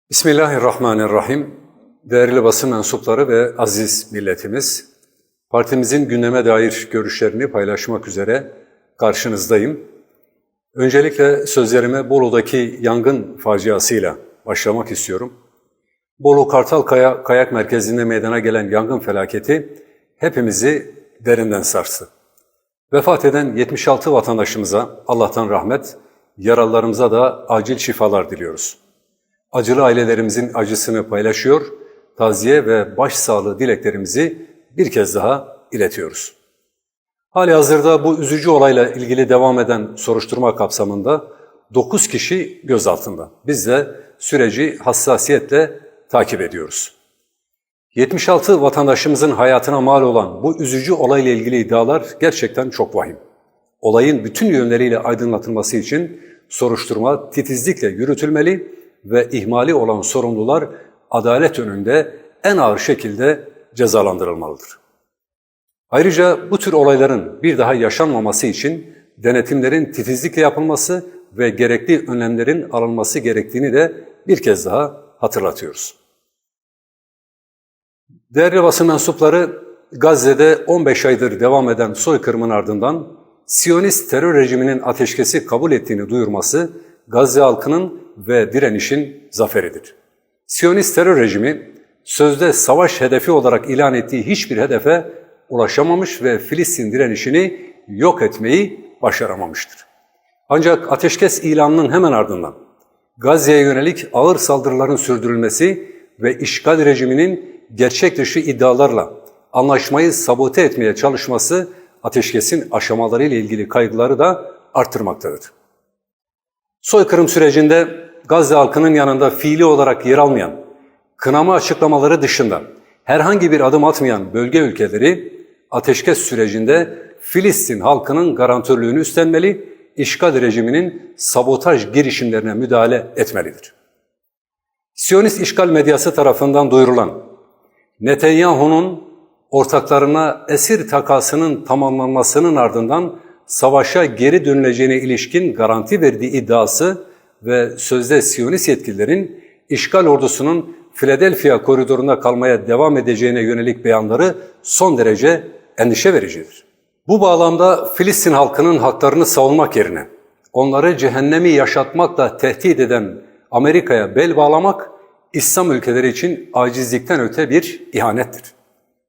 Bismillahirrahmanirrahim. Değerli basın mensupları ve aziz milletimiz, partimizin gündeme dair görüşlerini paylaşmak üzere karşınızdayım. Öncelikle sözlerime Bolu'daki yangın faciasıyla başlamak istiyorum. Bolu Kartalkaya Kayak Merkezi'nde meydana gelen yangın felaketi hepimizi derinden sarstı. Vefat eden 76 vatandaşımıza Allah'tan rahmet, yaralılarımıza da acil şifalar diliyoruz. Acılı ailelerimizin acısını paylaşıyor, taziye ve başsağlığı dileklerimizi bir kez daha iletiyoruz. Halihazırda bu üzücü olayla ilgili devam eden soruşturma kapsamında 9 kişi gözaltında. Biz de süreci hassasiyetle takip ediyoruz. 76 vatandaşımızın hayatına mal olan bu üzücü olayla ilgili iddialar gerçekten çok vahim. Olayın bütün yönleriyle aydınlatılması için soruşturma titizlikle yürütülmeli ve ihmali olan sorumlular adalet önünde en ağır şekilde cezalandırılmalıdır. Ayrıca bu tür olayların bir daha yaşanmaması için denetimlerin titizlikle yapılması ve gerekli önlemlerin alınması gerektiğini de bir kez daha hatırlatıyoruz. Değerli basın mensupları, Gazze'de 15 aydır devam eden soykırımın ardından Siyonist terör rejiminin ateşkesi kabul ettiğini duyurması Gazze halkının ve direnişin zaferidir. Siyonist terör rejimi sözde savaş hedefi olarak ilan ettiği hiçbir hedefe ulaşamamış ve Filistin direnişini yok etmeyi başaramamıştır. Ancak ateşkes ilanının hemen ardından Gazze'ye yönelik ağır saldırıların sürdürülmesi ve işgal rejiminin gerçek dışı iddialarla anlaşmayı sabote etmeye çalışması ateşkesin aşamalarıyla ilgili kaygıları da arttırmaktadır. Soykırım sürecinde Gazze halkının yanında fiili olarak yer almayan, kınama açıklamaları dışında herhangi bir adım atmayan bölge ülkeleri ateşkes sürecinde Filistin halkının garantörlüğünü üstlenmeli, işgal rejiminin sabotaj girişimlerine müdahale etmelidir. Siyonist işgal medyası tarafından duyurulan Netanyahu'nun ortaklarına esir takasının tamamlanmasının ardından savaşa geri dönüleceğine ilişkin garanti verdiği iddiası ve sözde Siyonist yetkililerin işgal ordusunun Philadelphia koridorunda kalmaya devam edeceğine yönelik beyanları son derece endişe vericidir. Bu bağlamda Filistin halkının haklarını savunmak yerine onları cehennemi yaşatmakla tehdit eden Amerika'ya bel bağlamak İslam ülkeleri için acizlikten öte bir ihanettir.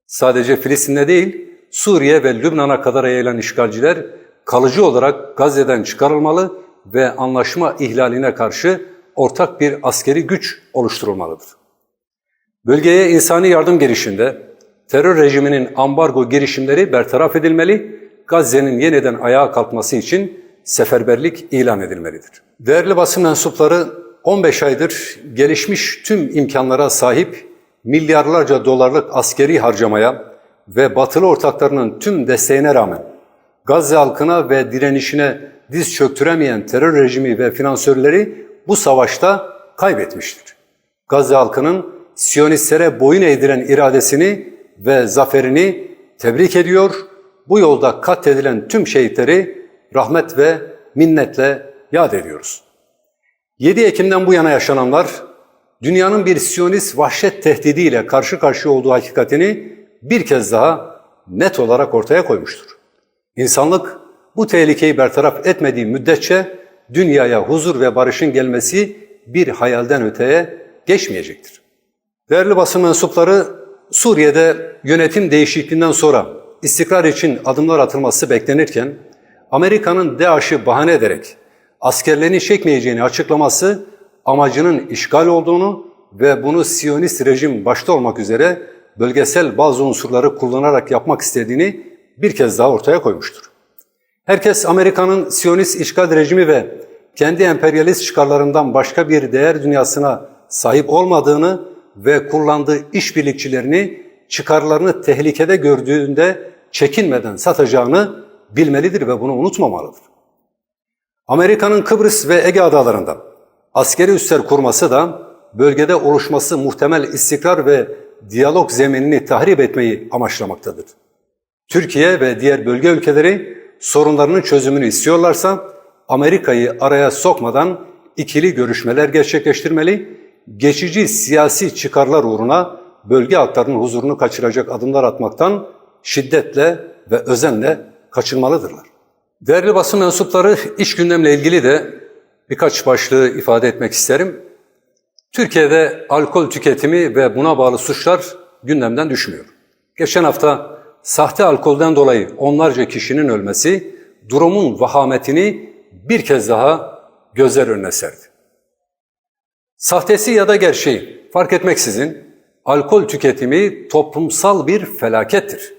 Sadece Filistin'de değil, Suriye ve Lübnan'a kadar yayılan işgalciler kalıcı olarak Gazze'den çıkarılmalı ve anlaşma ihlaline karşı ortak bir askeri güç oluşturulmalıdır. Bölgeye insani yardım girişinde terör rejiminin ambargo girişimleri bertaraf edilmeli, Gazze'nin yeniden ayağa kalkması için seferberlik ilan edilmelidir. Değerli basın mensupları, 15 aydır gelişmiş tüm imkanlara sahip milyarlarca dolarlık askeri harcamaya ve batılı ortaklarının tüm desteğine rağmen Gazze halkına ve direnişine diz çöktüremeyen terör rejimi ve finansörleri bu savaşta kaybetmiştir. Gazze halkının Siyonistlere boyun eğdiren iradesini ve zaferini tebrik ediyor, bu yolda katledilen tüm şehitleri rahmet ve minnetle yad ediyoruz. 7 Ekim'den bu yana yaşananlar, dünyanın bir Siyonist vahşet tehdidiyle karşı karşıya olduğu hakikatini bir kez daha net olarak ortaya koymuştur. İnsanlık bu tehlikeyi bertaraf etmediği müddetçe dünyaya huzur ve barışın gelmesi bir hayalden öteye geçmeyecektir. Değerli basın mensupları, Suriye'de yönetim değişikliğinden sonra istikrar için adımlar atılması beklenirken Amerika'nın DAEŞ'ı bahane ederek askerlerini çekmeyeceğini açıklaması amacının işgal olduğunu ve bunu Siyonist rejim başta olmak üzere bölgesel bazı unsurları kullanarak yapmak istediğini bir kez daha ortaya koymuştur. Herkes Amerika'nın Siyonist işgal rejimi ve kendi emperyalist çıkarlarından başka bir değer dünyasına sahip olmadığını ve kullandığı işbirlikçilerini çıkarlarını tehlikede gördüğünde çekinmeden satacağını bilmelidir ve bunu unutmamalıdır. Amerika'nın Kıbrıs ve Ege adalarında askeri üsler kurması da bölgede oluşması muhtemel istikrar ve diyalog zeminini tahrip etmeyi amaçlamaktadır. Türkiye ve diğer bölge ülkeleri sorunlarının çözümünü istiyorlarsa Amerika'yı araya sokmadan ikili görüşmeler gerçekleştirmeli, geçici siyasi çıkarlar uğruna bölge halklarının huzurunu kaçıracak adımlar atmaktan şiddetle ve özenle kaçınmalıdırlar. Değerli basın mensupları, iç gündemle ilgili de birkaç başlığı ifade etmek isterim. Türkiye'de alkol tüketimi ve buna bağlı suçlar gündemden düşmüyor. Geçen hafta sahte alkolden dolayı onlarca kişinin ölmesi durumun vahametini bir kez daha gözler önüne serdi. Sahtesi ya da gerçeği fark etmeksizin alkol tüketimi toplumsal bir felakettir.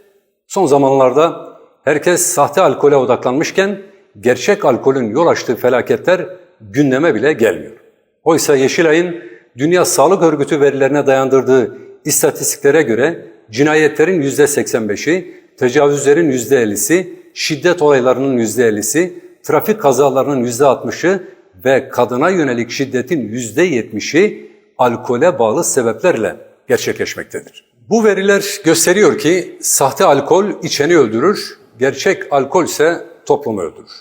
Son zamanlarda herkes sahte alkole odaklanmışken gerçek alkolün yol açtığı felaketler gündeme bile gelmiyor. Oysa Yeşilay'ın Dünya Sağlık Örgütü verilerine dayandırdığı istatistiklere göre cinayetlerin %85'i, tecavüzlerin %50'si, şiddet olaylarının %50'si, trafik kazalarının %60'ı ve kadına yönelik şiddetin %70'i alkole bağlı sebeplerle gerçekleşmektedir. Bu veriler gösteriyor ki sahte alkol içeni öldürür, gerçek alkol ise toplumu öldürür.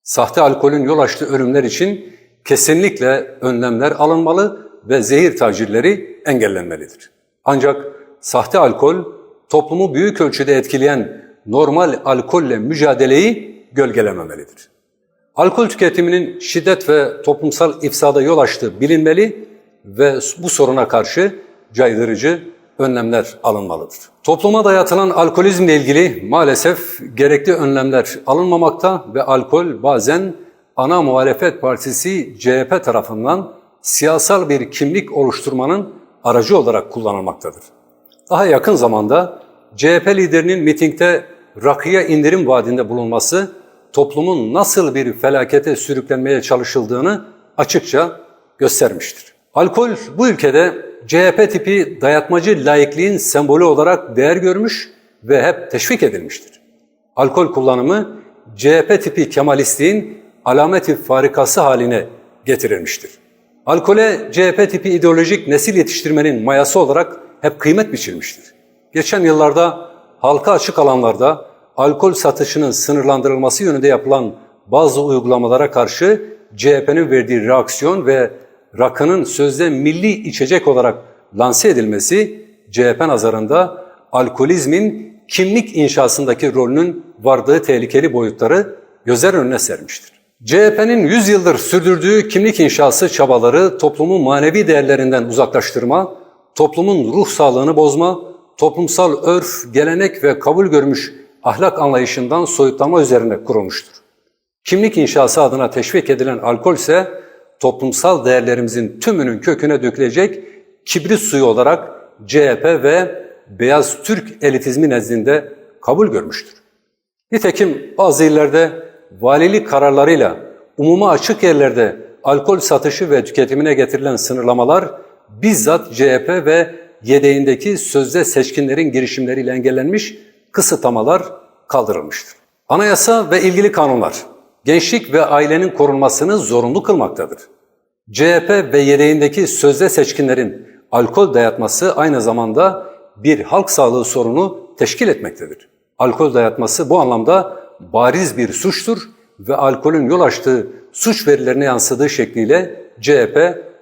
Sahte alkolün yol açtığı ölümler için kesinlikle önlemler alınmalı ve zehir tacirleri engellenmelidir. Ancak sahte alkol toplumu büyük ölçüde etkileyen normal alkolle mücadeleyi gölgelememelidir. Alkol tüketiminin şiddet ve toplumsal ifsada yol açtığı bilinmeli ve bu soruna karşı caydırıcı önlemler alınmalıdır. Topluma dayatılan alkolizmle ilgili maalesef gerekli önlemler alınmamakta ve alkol bazen ana muhalefet partisi CHP tarafından siyasal bir kimlik oluşturmanın aracı olarak kullanılmaktadır. Daha yakın zamanda CHP liderinin mitingde rakıya indirim vaadinde bulunması toplumun nasıl bir felakete sürüklenmeye çalışıldığını açıkça göstermiştir. Alkol bu ülkede CHP tipi dayatmacı laikliğin sembolü olarak değer görmüş ve hep teşvik edilmiştir. Alkol kullanımı CHP tipi kemalistliğin alameti farikası haline getirilmiştir. Alkole CHP tipi ideolojik nesil yetiştirmenin mayası olarak hep kıymet biçilmiştir. Geçen yıllarda halka açık alanlarda alkol satışının sınırlandırılması yönünde yapılan bazı uygulamalara karşı CHP'nin verdiği reaksiyon ve rakının sözde milli içecek olarak lanse edilmesi CHP nazarında alkolizmin kimlik inşasındaki rolünün vardığı tehlikeli boyutları gözler önüne sermiştir. CHP'nin 100 yıldır sürdürdüğü kimlik inşası çabaları toplumu manevi değerlerinden uzaklaştırma, toplumun ruh sağlığını bozma, toplumsal örf, gelenek ve kabul görmüş ahlak anlayışından soyutlama üzerine kurulmuştur. Kimlik inşası adına teşvik edilen alkol ise toplumsal değerlerimizin tümünün köküne dökülecek kibrit suyu olarak CHP ve beyaz Türk elitizmi nezdinde kabul görmüştür. Nitekim bazı illerde valilik kararlarıyla umuma açık yerlerde alkol satışı ve tüketimine getirilen sınırlamalar bizzat CHP ve yedeğindeki sözde seçkinlerin girişimleriyle engellenmiş, kısıtlamalar kaldırılmıştır. Anayasa ve ilgili kanunlar gençlik ve ailenin korunmasını zorunlu kılmaktadır. CHP ve yedeğindeki sözde seçkinlerin alkol dayatması aynı zamanda bir halk sağlığı sorunu teşkil etmektedir. Alkol dayatması bu anlamda bariz bir suçtur ve alkolün yol açtığı suç verilerine yansıdığı şekliyle CHP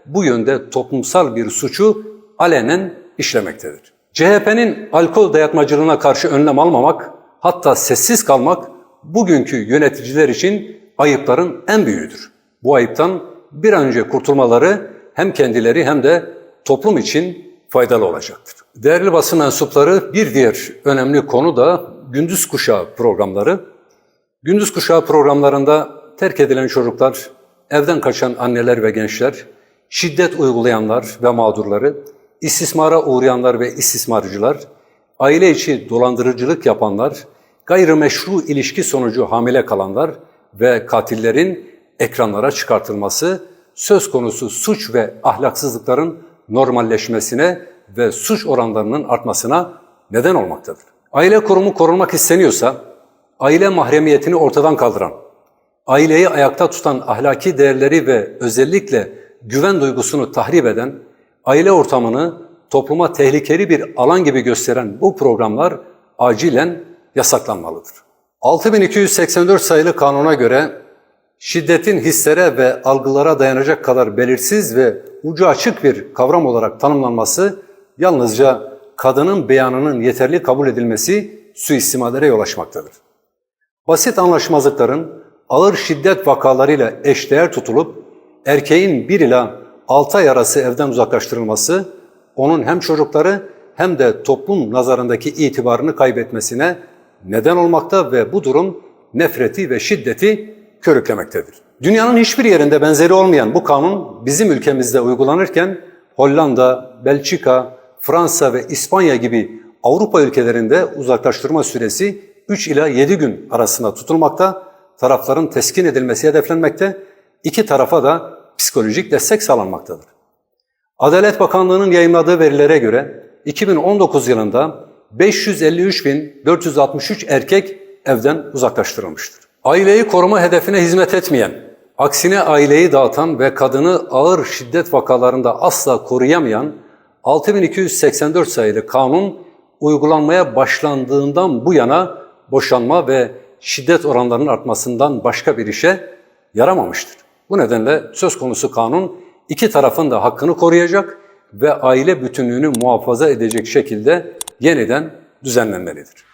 bu yönde toplumsal bir suçu alenen işlemektedir. CHP'nin alkol dayatmacılığına karşı önlem almamak, hatta sessiz kalmak bugünkü yöneticiler için ayıpların en büyüğüdür. Bu ayıptan bir an önce kurtulmaları hem kendileri hem de toplum için faydalı olacaktır. Değerli basın mensupları, bir diğer önemli konu da gündüz kuşağı programları. Gündüz kuşağı programlarında terk edilen çocuklar, evden kaçan anneler ve gençler, şiddet uygulayanlar ve mağdurları, istismara uğrayanlar ve istismarcılar, aile içi dolandırıcılık yapanlar, gayrimeşru ilişki sonucu hamile kalanlar ve katillerin ekranlara çıkartılması söz konusu suç ve ahlaksızlıkların normalleşmesine ve suç oranlarının artmasına neden olmaktadır. Aile kurumu korunmak isteniyorsa, aile mahremiyetini ortadan kaldıran, aileyi ayakta tutan ahlaki değerleri ve özellikle güven duygusunu tahrip eden, aile ortamını topluma tehlikeli bir alan gibi gösteren bu programlar acilen yasaklanmalıdır. 6284 sayılı kanuna göre şiddetin hislere ve algılara dayanacak kadar belirsiz ve ucu açık bir kavram olarak tanımlanması yalnızca kadının beyanının yeterli kabul edilmesi suistimallere yol açmaktadır. Basit anlaşmazlıkların ağır şiddet vakalarıyla eşdeğer tutulup erkeğin 1 ila 6 ay arası evden uzaklaştırılması onun hem çocukları hem de toplum nazarındaki itibarını kaybetmesine neden olmakta ve bu durum nefreti ve şiddeti körüklemektedir. Dünyanın hiçbir yerinde benzeri olmayan bu kanun bizim ülkemizde uygulanırken Hollanda, Belçika, Fransa ve İspanya gibi Avrupa ülkelerinde uzaklaştırma süresi 3 ila 7 gün arasında tutulmakta, tarafların teskin edilmesi hedeflenmekte, iki tarafa da psikolojik destek sağlanmaktadır. Adalet Bakanlığı'nın yayımladığı verilere göre 2019 yılında 553.463 erkek evden uzaklaştırılmıştır. Aileyi koruma hedefine hizmet etmeyen, aksine aileyi dağıtan ve kadını ağır şiddet vakalarında asla koruyamayan 6284 sayılı kanun uygulanmaya başlandığından bu yana boşanma ve şiddet oranlarının artmasından başka bir işe yaramamıştır. Bu nedenle söz konusu kanun iki tarafın da hakkını koruyacak ve aile bütünlüğünü muhafaza edecek şekilde yeniden düzenlenmelidir.